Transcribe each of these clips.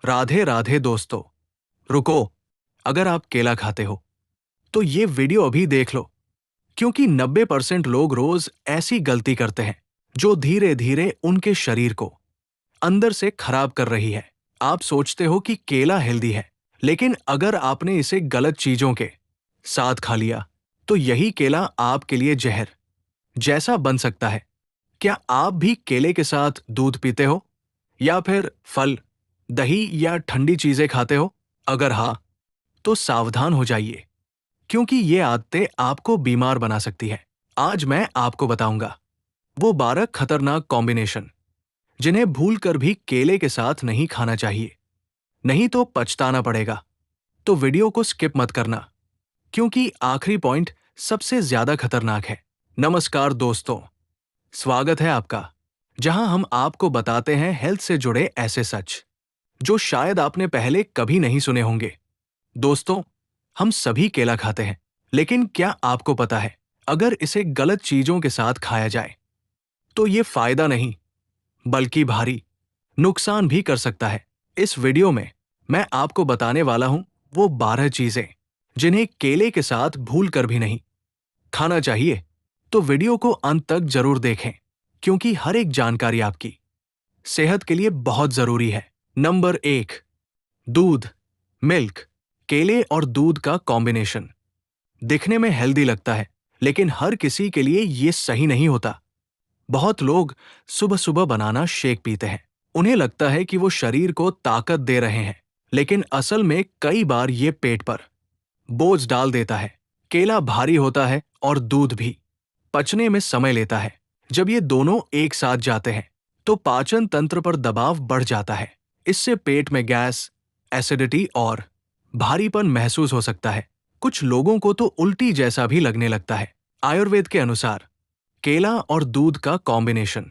राधे राधे दोस्तों। रुको, अगर आप केला खाते हो तो ये वीडियो अभी देख लो, क्योंकि 90% लोग रोज ऐसी गलती करते हैं जो धीरे धीरे उनके शरीर को अंदर से खराब कर रही है। आप सोचते हो कि केला हेल्दी है, लेकिन अगर आपने इसे गलत चीजों के साथ खा लिया तो यही केला आपके लिए जहर जैसा बन सकता है। क्या आप भी केले के साथ दूध पीते हो या फिर फल, दही या ठंडी चीजें खाते हो? अगर हाँ, तो सावधान हो जाइए, क्योंकि ये आदतें आपको बीमार बना सकती है। आज मैं आपको बताऊंगा वो 12 खतरनाक कॉम्बिनेशन जिन्हें भूलकर भी केले के साथ नहीं खाना चाहिए, नहीं तो पछताना पड़ेगा। तो वीडियो को स्किप मत करना, क्योंकि आखिरी पॉइंट सबसे ज्यादा खतरनाक है। नमस्कार दोस्तों, स्वागत है आपका, जहां हम आपको बताते हैं हेल्थ से जुड़े ऐसे सच जो शायद आपने पहले कभी नहीं सुने होंगे। दोस्तों, हम सभी केला खाते हैं, लेकिन क्या आपको पता है अगर इसे गलत चीजों के साथ खाया जाए तो ये फायदा नहीं बल्कि भारी नुकसान भी कर सकता है। इस वीडियो में मैं आपको बताने वाला हूं वो 12 चीजें जिन्हें केले के साथ भूल कर भी नहीं खाना चाहिए। तो वीडियो को अंत तक जरूर देखें, क्योंकि हर एक जानकारी आपकी सेहत के लिए बहुत जरूरी है। नंबर 1, दूध, मिल्क। केले और दूध का कॉम्बिनेशन दिखने में हेल्दी लगता है, लेकिन हर किसी के लिए ये सही नहीं होता। बहुत लोग सुबह सुबह बनाना शेक पीते हैं। उन्हें लगता है कि वो शरीर को ताकत दे रहे हैं, लेकिन असल में कई बार ये पेट पर बोझ डाल देता है। केला भारी होता है और दूध भी पचने में समय लेता है। जब ये दोनों एक साथ जाते हैं तो पाचन तंत्र पर दबाव बढ़ जाता है। इससे पेट में गैस, एसिडिटी और भारीपन महसूस हो सकता है। कुछ लोगों को तो उल्टी जैसा भी लगने लगता है। आयुर्वेद के अनुसार केला और दूध का कॉम्बिनेशन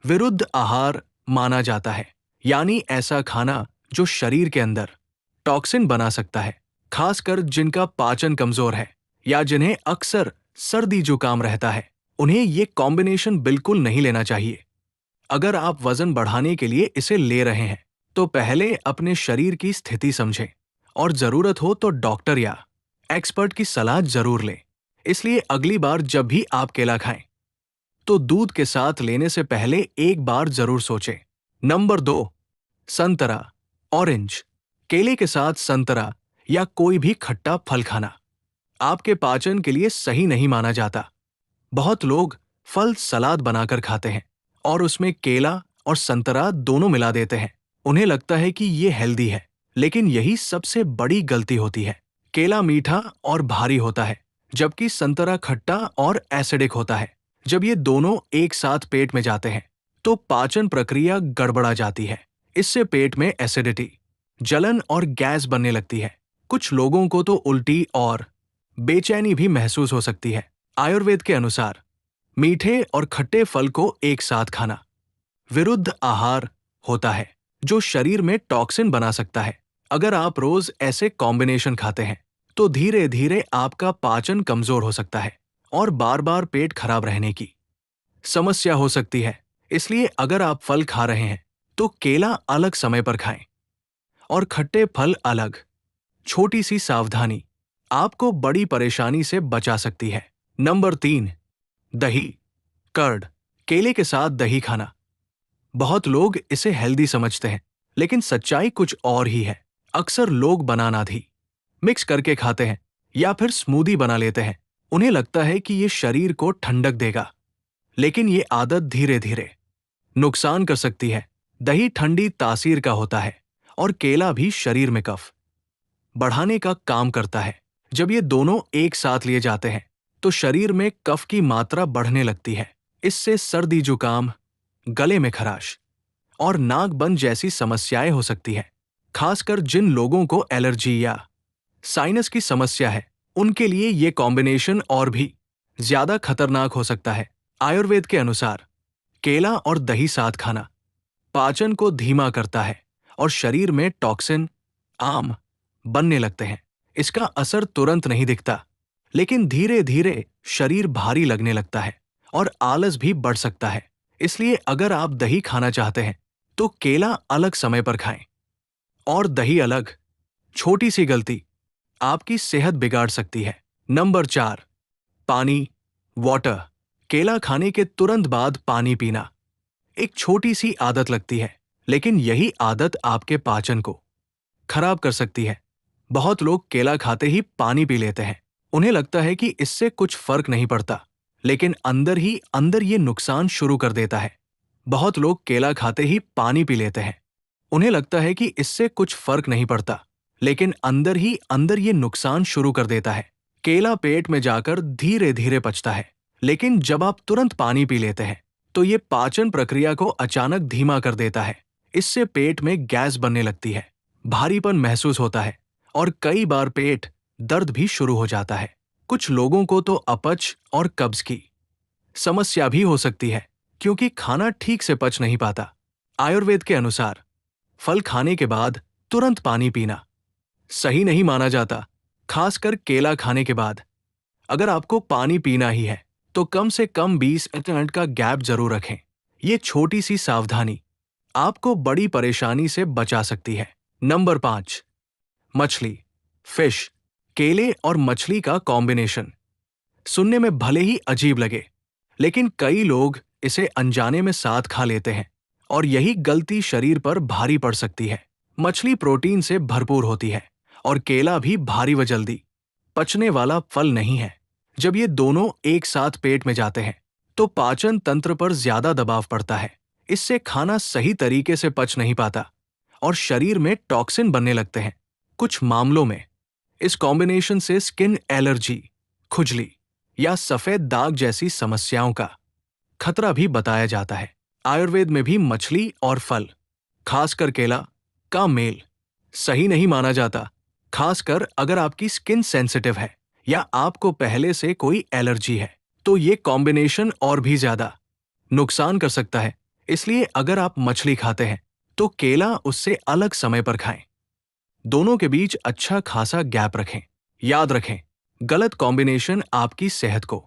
विरुद्ध आहार माना जाता है, यानी ऐसा खाना जो शरीर के अंदर टॉक्सिन बना सकता है। खासकर जिनका पाचन कमजोर है या जिन्हें अक्सर सर्दी जुकाम रहता है, उन्हें ये कॉम्बिनेशन बिल्कुल नहीं लेना चाहिए। अगर आप वजन बढ़ाने के लिए इसे ले रहे हैं तो पहले अपने शरीर की स्थिति समझें और जरूरत हो तो डॉक्टर या एक्सपर्ट की सलाह जरूर लें। इसलिए अगली बार जब भी आप केला खाएं तो दूध के साथ लेने से पहले एक बार जरूर सोचें। नंबर 2, संतरा, ऑरेंज। केले के साथ संतरा या कोई भी खट्टा फल खाना आपके पाचन के लिए सही नहीं माना जाता। बहुत लोग फल सलाद बनाकर खाते हैं और उसमें केला और संतरा दोनों मिला देते हैं। उन्हें लगता है कि ये हेल्दी है, लेकिन यही सबसे बड़ी गलती होती है। केला मीठा और भारी होता है, जबकि संतरा खट्टा और एसिडिक होता है। जब ये दोनों एक साथ पेट में जाते हैं तो पाचन प्रक्रिया गड़बड़ा जाती है। इससे पेट में एसिडिटी, जलन और गैस बनने लगती है। कुछ लोगों को तो उल्टी और बेचैनी भी महसूस हो सकती है। आयुर्वेद के अनुसार मीठे और खट्टे फल को एक साथ खाना विरुद्ध आहार होता है, जो शरीर में टॉक्सिन बना सकता है। अगर आप रोज ऐसे कॉम्बिनेशन खाते हैं तो धीरे धीरे आपका पाचन कमजोर हो सकता है और बार बार पेट खराब रहने की समस्या हो सकती है। इसलिए अगर आप फल खा रहे हैं तो केला अलग समय पर खाएं और खट्टे फल अलग। छोटी सी सावधानी आपको बड़ी परेशानी से बचा सकती है। नंबर 3, दही, कर्ड। केले के साथ दही खाना बहुत लोग इसे हेल्दी समझते हैं, लेकिन सच्चाई कुछ और ही है। अक्सर लोग बनाना दही मिक्स करके खाते हैं या फिर स्मूदी बना लेते हैं। उन्हें लगता है कि ये शरीर को ठंडक देगा, लेकिन ये आदत धीरे धीरे नुकसान कर सकती है। दही ठंडी तासीर का होता है और केला भी शरीर में कफ बढ़ाने का काम करता है। जब ये दोनों एक साथ लिए जाते हैं तो शरीर में कफ की मात्रा बढ़ने लगती है। इससे सर्दी जुकाम, गले में खराश और नाक बंद जैसी समस्याएं हो सकती हैं। खासकर जिन लोगों को एलर्जी या साइनस की समस्या है, उनके लिए ये कॉम्बिनेशन और भी ज्यादा खतरनाक हो सकता है। आयुर्वेद के अनुसार केला और दही साथ खाना पाचन को धीमा करता है और शरीर में टॉक्सिन आम बनने लगते हैं। इसका असर तुरंत नहीं दिखता, लेकिन धीरे धीरे शरीर भारी लगने लगता है और आलस भी बढ़ सकता है। इसलिए अगर आप दही खाना चाहते हैं तो केला अलग समय पर खाएं और दही अलग। छोटी सी गलती आपकी सेहत बिगाड़ सकती है। नंबर 4, पानी, वाटर। केला खाने के तुरंत बाद पानी पीना एक छोटी सी आदत लगती है, लेकिन यही आदत आपके पाचन को खराब कर सकती है। बहुत लोग केला खाते ही पानी पी लेते हैं। उन्हें लगता है कि इससे कुछ फर्क नहीं पड़ता, लेकिन अंदर ही अंदर ये नुकसान शुरू कर देता है। बहुत लोग केला खाते ही पानी पी लेते हैं। उन्हें लगता है कि इससे कुछ फर्क नहीं पड़ता, लेकिन अंदर ही अंदर ये नुकसान शुरू कर देता है। केला पेट में जाकर धीरे धीरे पचता है, लेकिन जब आप तुरंत पानी पी लेते हैं तो ये पाचन प्रक्रिया को अचानक धीमा कर देता है। इससे पेट में गैस बनने लगती है, भारीपन महसूस होता है और कई बार पेट दर्द भी शुरू हो जाता है। कुछ लोगों को तो अपच और कब्ज की समस्या भी हो सकती है, क्योंकि खाना ठीक से पच नहीं पाता। आयुर्वेद के अनुसार फल खाने के बाद तुरंत पानी पीना सही नहीं माना जाता, खासकर केला खाने के बाद। अगर आपको पानी पीना ही है तो कम से कम 20 मिनट का गैप जरूर रखें। ये छोटी सी सावधानी आपको बड़ी परेशानी से बचा सकती है। नंबर 5, मछली, फिश। केले और मछली का कॉम्बिनेशन सुनने में भले ही अजीब लगे, लेकिन कई लोग इसे अनजाने में साथ खा लेते हैं और यही गलती शरीर पर भारी पड़ सकती है। मछली प्रोटीन से भरपूर होती है और केला भी भारी व जल्दी पचने वाला फल नहीं है। जब ये दोनों एक साथ पेट में जाते हैं तो पाचन तंत्र पर ज्यादा दबाव पड़ता है। इससे खाना सही तरीके से पच नहीं पाता और शरीर में टॉक्सिन बनने लगते हैं। कुछ मामलों में इस कॉम्बिनेशन से स्किन एलर्जी, खुजली या सफेद दाग जैसी समस्याओं का खतरा भी बताया जाता है। आयुर्वेद में भी मछली और फल, खासकर केला, का मेल सही नहीं माना जाता, खासकर अगर आपकी स्किन सेंसिटिव है या आपको पहले से कोई एलर्जी है, तो ये कॉम्बिनेशन और भी ज्यादा नुकसान कर सकता है। इसलिए अगर आप मछली खाते हैं तो केला उससे अलग समय पर खाएं। दोनों के बीच अच्छा खासा गैप रखें। याद रखें, गलत कॉम्बिनेशन आपकी सेहत को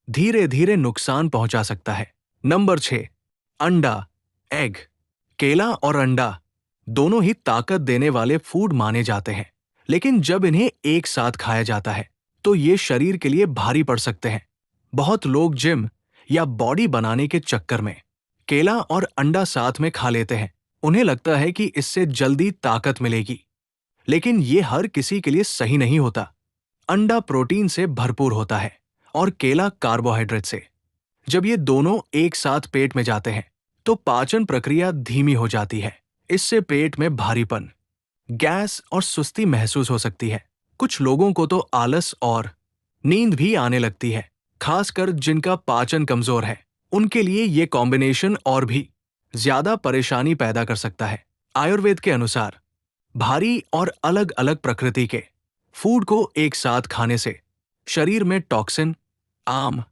धीरे धीरे नुकसान पहुंचा सकता है। नंबर 6, अंडा, एग। केला और अंडा दोनों ही ताकत देने वाले फूड माने जाते हैं, लेकिन जब इन्हें एक साथ खाया जाता है तो ये शरीर के लिए भारी पड़ सकते हैं। बहुत लोग जिम या बॉडी बनाने के चक्कर में केला और अंडा साथ में खा लेते हैं। उन्हें लगता है कि इससे जल्दी ताकत मिलेगी, लेकिन ये हर किसी के लिए सही नहीं होता। अंडा प्रोटीन से भरपूर होता है और केला कार्बोहाइड्रेट से। जब ये दोनों एक साथ पेट में जाते हैं तो पाचन प्रक्रिया धीमी हो जाती है। इससे पेट में भारीपन, गैस और सुस्ती महसूस हो सकती है। कुछ लोगों को तो आलस और नींद भी आने लगती है, खासकर जिनका पाचन कमजोर है। उनके लिए ये कॉम्बिनेशन और भी ज्यादा परेशानी पैदा कर सकता है। आयुर्वेद के अनुसार भारी और अलग अलग प्रकृति के फूड को एक साथ खाने से शरीर में टॉक्सिन आम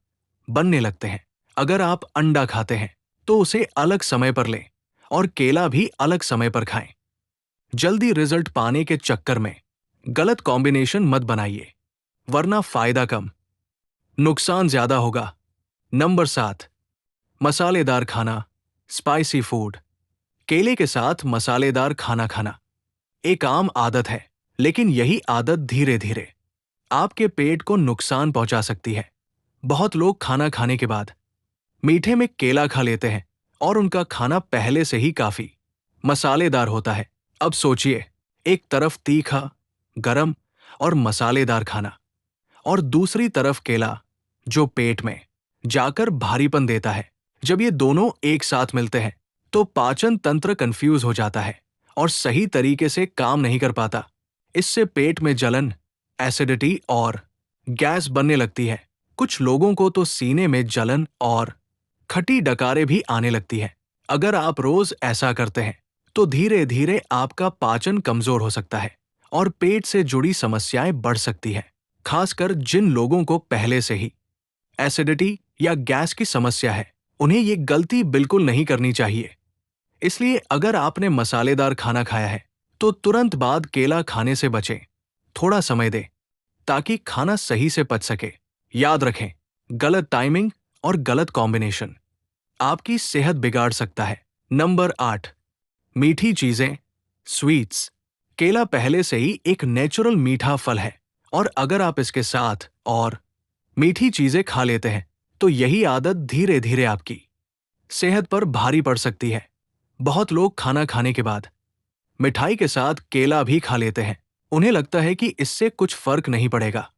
बनने लगते हैं। अगर आप अंडा खाते हैं तो उसे अलग समय पर लें और केला भी अलग समय पर खाएं। जल्दी रिजल्ट पाने के चक्कर में गलत कॉम्बिनेशन मत बनाइए, वरना फायदा कम, नुकसान ज्यादा होगा। नंबर 7, मसालेदार खाना, स्पाइसी फूड। केले के साथ मसालेदार खाना खाना एक आम आदत है, लेकिन यही आदत धीरे धीरे आपके पेट को नुकसान पहुंचा सकती है। बहुत लोग खाना खाने के बाद मीठे में केला खा लेते हैं और उनका खाना पहले से ही काफी मसालेदार होता है। अब सोचिए, एक तरफ तीखा, गरम और मसालेदार खाना और दूसरी तरफ केला जो पेट में जाकर भारीपन देता है। जब ये दोनों एक साथ मिलते हैं तो पाचन तंत्र कंफ्यूज हो जाता है और सही तरीके से काम नहीं कर पाता। इससे पेट में जलन, एसिडिटी और गैस बनने लगती है। कुछ लोगों को तो सीने में जलन और खट्टी डकारें भी आने लगती है। अगर आप रोज ऐसा करते हैं तो धीरे धीरे आपका पाचन कमजोर हो सकता है और पेट से जुड़ी समस्याएं बढ़ सकती हैं। खासकर जिन लोगों को पहले से ही एसिडिटी या गैस की समस्या है, उन्हें ये गलती बिल्कुल नहीं करनी चाहिए। इसलिए अगर आपने मसालेदार खाना खाया है तो तुरंत बाद केला खाने से बचें। थोड़ा समय दें ताकि खाना सही से पच सके। याद रखें, गलत टाइमिंग और गलत कॉम्बिनेशन आपकी सेहत बिगाड़ सकता है। नंबर 8, मीठी चीजें, स्वीट्स। केला पहले से ही एक नेचुरल मीठा फल है और अगर आप इसके साथ और मीठी चीजें खा लेते हैं तो यही आदत धीरे धीरे आपकी सेहत पर भारी पड़ सकती है। बहुत लोग खाना खाने के बाद मिठाई के साथ केला भी खा लेते हैं। उन्हें लगता है कि इससे कुछ फर्क नहीं पड़ेगा,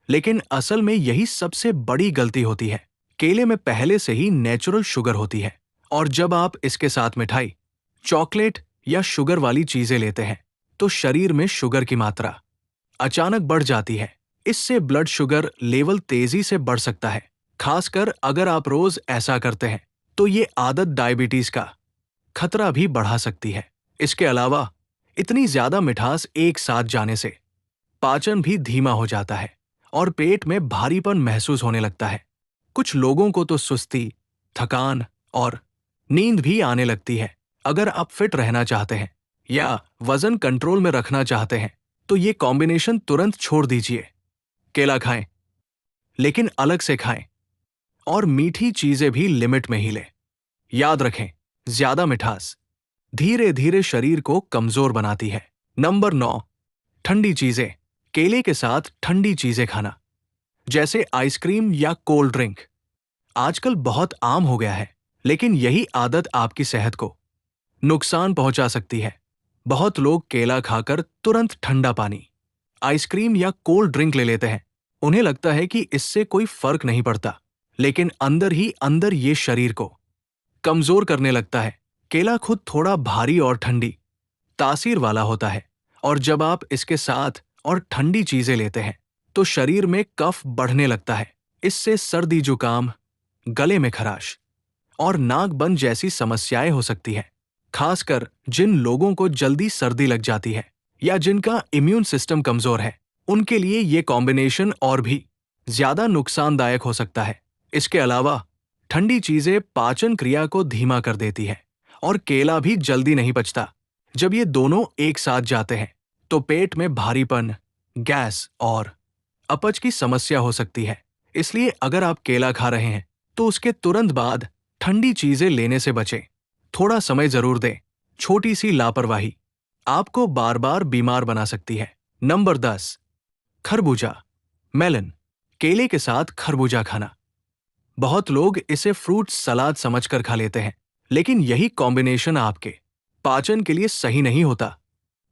लेकिन असल में यही सबसे बड़ी गलती होती है। केले में पहले से ही नेचुरल शुगर होती है और जब आप इसके साथ मिठाई, चॉकलेट या शुगर वाली चीजें लेते हैं तो शरीर में शुगर की मात्रा अचानक बढ़ जाती है। इससे ब्लड शुगर लेवल तेजी से बढ़ सकता है। खासकर अगर आप रोज ऐसा करते हैं तो ये आदत डायबिटीज का खतरा भी बढ़ा सकती है। इसके अलावा इतनी ज्यादा मिठास एक साथ जाने से पाचन भी धीमा हो जाता है और पेट में भारीपन महसूस होने लगता है। कुछ लोगों को तो सुस्ती, थकान और नींद भी आने लगती है। अगर आप फिट रहना चाहते हैं या वजन कंट्रोल में रखना चाहते हैं तो ये कॉम्बिनेशन तुरंत छोड़ दीजिए। केला खाएं, लेकिन अलग से खाएं और मीठी चीजें भी लिमिट में ही लें। याद रखें, ज्यादा मिठास धीरे धीरे शरीर को कमजोर बनाती है। नंबर 9, ठंडी चीजें। केले के साथ ठंडी चीजें खाना, जैसे आइसक्रीम या कोल्ड ड्रिंक, आजकल बहुत आम हो गया है, लेकिन यही आदत आपकी सेहत को नुकसान पहुंचा सकती है। बहुत लोग केला खाकर तुरंत ठंडा पानी, आइसक्रीम या कोल्ड ड्रिंक ले लेते हैं। उन्हें लगता है कि इससे कोई फर्क नहीं पड़ता, लेकिन अंदर ही अंदर ये शरीर को कमजोर करने लगता है। केला खुद थोड़ा भारी और ठंडी तासीर वाला होता है और जब आप इसके साथ और ठंडी चीजें लेते हैं तो शरीर में कफ बढ़ने लगता है। इससे सर्दी, जुकाम, गले में खराश और नाक बंद जैसी समस्याएं हो सकती हैं। खासकर जिन लोगों को जल्दी सर्दी लग जाती है या जिनका इम्यून सिस्टम कमजोर है, उनके लिए ये कॉम्बिनेशन और भी ज्यादा नुकसानदायक हो सकता है। इसके अलावा ठंडी चीजें पाचन क्रिया को धीमा कर देती है और केला भी जल्दी नहीं पचता। जब ये दोनों एक साथ जाते हैं तो पेट में भारीपन, गैस और अपच की समस्या हो सकती है। इसलिए अगर आप केला खा रहे हैं तो उसके तुरंत बाद ठंडी चीजें लेने से बचें। थोड़ा समय जरूर दें। छोटी सी लापरवाही आपको बार बार बीमार बना सकती है। नंबर 10, खरबूजा, मेलन। केले के साथ खरबूजा खाना, बहुत लोग इसे फ्रूट सलाद समझकर खा लेते हैं, लेकिन यही कॉम्बिनेशन आपके पाचन के लिए सही नहीं होता।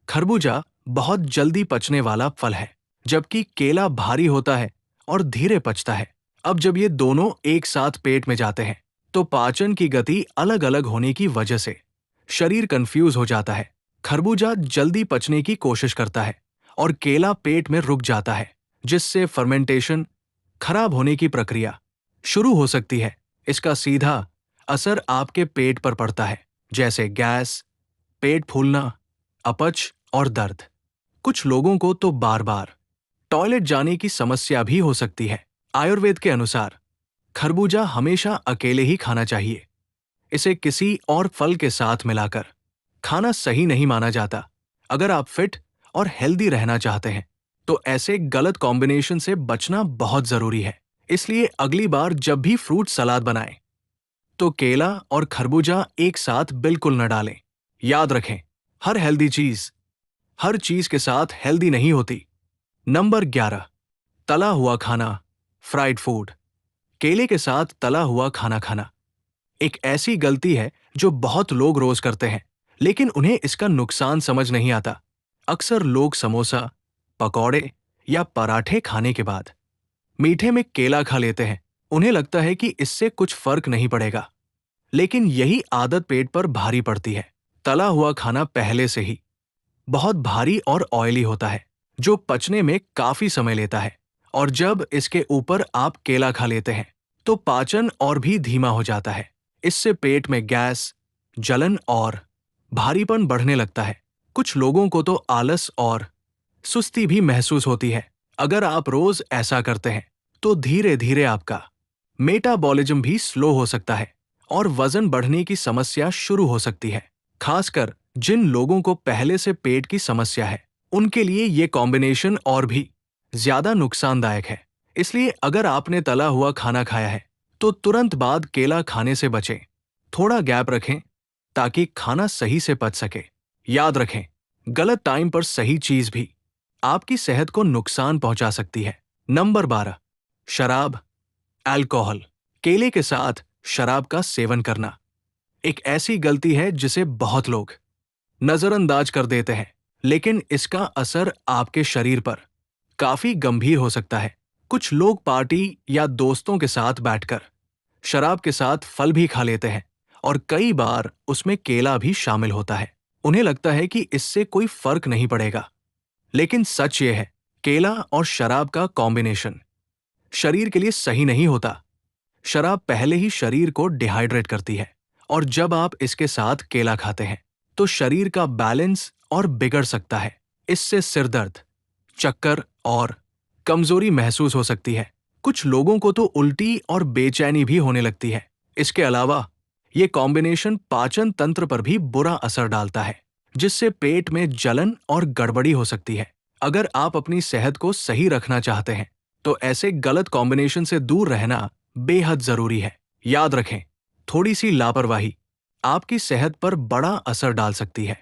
खरबूजा बहुत जल्दी पचने वाला फल है, जबकि केला भारी होता है और धीरे पचता है। अब जब ये दोनों एक साथ पेट में जाते हैं तो पाचन की गति अलग अलग होने की वजह से शरीर कंफ्यूज हो जाता है। खरबूजा जल्दी पचने की कोशिश करता है और केला पेट में रुक जाता है, जिससे फर्मेंटेशन, खराब होने की प्रक्रिया शुरू हो सकती है। इसका सीधा असर आपके पेट पर पड़ता है, जैसे गैस, पेट फूलना, अपच और दर्द। कुछ लोगों को तो बार बार टॉयलेट जाने की समस्या भी हो सकती है। आयुर्वेद के अनुसार खरबूजा हमेशा अकेले ही खाना चाहिए। इसे किसी और फल के साथ मिलाकर खाना सही नहीं माना जाता। अगर आप फिट और हेल्दी रहना चाहते हैं तो ऐसे गलत कॉम्बिनेशन से बचना बहुत जरूरी है। इसलिए अगली बार जब भी फ्रूट सलाद बनाएं तो केला और खरबूजा एक साथ बिल्कुल न डालें। याद रखें, हर चीज के साथ हेल्दी नहीं होती। नंबर 11, तला हुआ खाना, फ्राइड फूड। केले के साथ तला हुआ खाना खाना एक ऐसी गलती है जो बहुत लोग रोज करते हैं, लेकिन उन्हें इसका नुकसान समझ नहीं आता। अक्सर लोग समोसा, पकौड़े या पराठे खाने के बाद मीठे में केला खा लेते हैं। उन्हें लगता है कि इससे कुछ फर्क नहीं पड़ेगा, लेकिन यही आदत पेट पर भारी पड़ती है। तला हुआ खाना पहले से ही बहुत भारी और ऑयली होता है, जो पचने में काफी समय लेता है, और जब इसके ऊपर आप केला खा लेते हैं तो पाचन और भी धीमा हो जाता है। इससे पेट में गैस, जलन और भारीपन बढ़ने लगता है। कुछ लोगों को तो आलस और सुस्ती भी महसूस होती है। अगर आप रोज ऐसा करते हैं तो धीरे धीरे आपका मेटाबॉलिज्म भी स्लो हो सकता है और वजन बढ़ने की समस्या शुरू हो सकती है। खासकर जिन लोगों को पहले से पेट की समस्या है, उनके लिए ये कॉम्बिनेशन और भी ज्यादा नुकसानदायक है। इसलिए अगर आपने तला हुआ खाना खाया है तो तुरंत बाद केला खाने से बचें। थोड़ा गैप रखें ताकि खाना सही से पच सके। याद रखें, गलत टाइम पर सही चीज भी आपकी सेहत को नुकसान पहुंचा सकती है। नंबर 12, शराब, अल्कोहल। केले के साथ शराब का सेवन करना एक ऐसी गलती है जिसे बहुत लोग नजरअंदाज कर देते हैं, लेकिन इसका असर आपके शरीर पर काफी गंभीर हो सकता है। कुछ लोग पार्टी या दोस्तों के साथ बैठकर शराब के साथ फल भी खा लेते हैं और कई बार उसमें केला भी शामिल होता है। उन्हें लगता है कि इससे कोई फर्क नहीं पड़ेगा, लेकिन सच ये है, केला और शराब का कॉम्बिनेशन शरीर के लिए सही नहीं होता। शराब पहले ही शरीर को डिहाइड्रेट करती है और जब आप इसके साथ केला खाते हैं तो शरीर का बैलेंस और बिगड़ सकता है। इससे सिर दर्द, चक्कर और कमजोरी महसूस हो सकती है। कुछ लोगों को तो उल्टी और बेचैनी भी होने लगती है। इसके अलावा ये कॉम्बिनेशन पाचन तंत्र पर भी बुरा असर डालता है, जिससे पेट में जलन और गड़बड़ी हो सकती है। अगर आप अपनी सेहत को सही रखना चाहते हैं तो ऐसे गलत कॉम्बिनेशन से दूर रहना बेहद जरूरी है। याद रखें, थोड़ी सी लापरवाही आपकी सेहत पर बड़ा असर डाल सकती है।